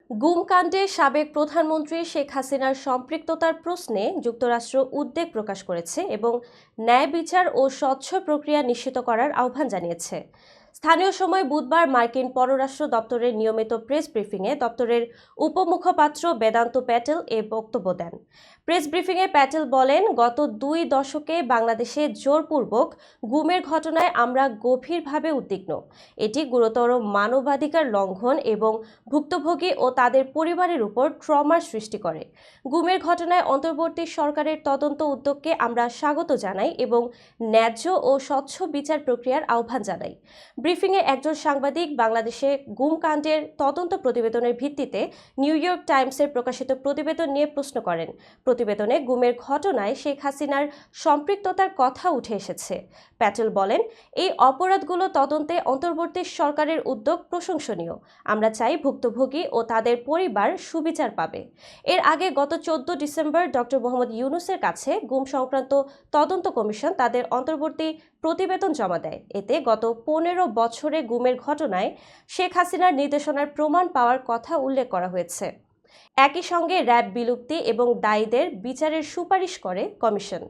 গুম কাণ্ডে সাবেক প্রধানমন্ত্রী শেখ হাসিনার সম্পৃক্ততার প্রশ্নে যুক্তরাষ্ট্র উদ্বেগ প্রকাশ করেছে এবং ন্যায় বিচার ও স্বচ্ছ প্রক্রিয়া নিশ্চিত করার আহ্বান জানিয়েছে। স্থানীয় সময় বুধবার মার্কিন পররাষ্ট্র দপ্তরের নিয়মিত প্রেস ব্রিফিংয়ে দপ্তরের উপমুখপাত্র বেদান্ত প্যাটেল এ বক্তব্য দেন। প্রেস ব্রিফিংয়ে প্যাটেল বলেন, গত 2 দশকে বাংলাদেশে জোরপূর্বক গুমের ঘটনায় আমরা গভীরভাবে উদ্বিগ্ন। এটি গুরুতর মানবাধিকার লঙ্ঘন এবং ভুক্তভোগী ও তাদের পরিবারের উপর ট্রমার সৃষ্টি করে। গুমের ঘটনায় অন্তর্বর্তী সরকারের তদন্ত উদ্যোগকে আমরা স্বাগত জানাই এবং ন্যায্য ও স্বচ্ছ বিচার প্রক্রিয়ার আহ্বান জানাই। ব্রিফিংয়ে একজন সাংবাদিক বাংলাদেশে গুম কাণ্ডের তদন্ত প্রতিবেদনের ভিত্তিতে নিউ ইয়র্ক টাইমসের প্রকাশিত প্রতিবেদন নিয়ে প্রশ্ন করেন। প্রতিবেদনে গুমের ঘটনায় শেখ হাসিনার সম্পৃক্ততার কথা উঠে এসেছে। প্যাটেল বলেন, এই অপরাধগুলো তদন্তে অন্তর্বর্তী সরকারের উদ্যোগ প্রশংসনীয়। আমরা চাই ভুক্তভোগী ও তাদের পরিবার সুবিচার পাবে। এর আগে গত 14 ডিসেম্বর ডক্টর মোহাম্মদ ইউনূসের কাছে গুম সংক্রান্ত তদন্ত কমিশন তাদের অন্তর্বর্তী প্রতিবেদন জমা দেয়। এতে গত 15 বছরে গুমের ঘটনায় শেখ হাসিনার নির্দেশনার প্রমাণ পাওয়ার কথা উল্লেখ করা হয়েছে। একই সঙ্গে র্যাব বিলুপ্তি এবং দায়ীদের বিচারের সুপারিশ করে কমিশন।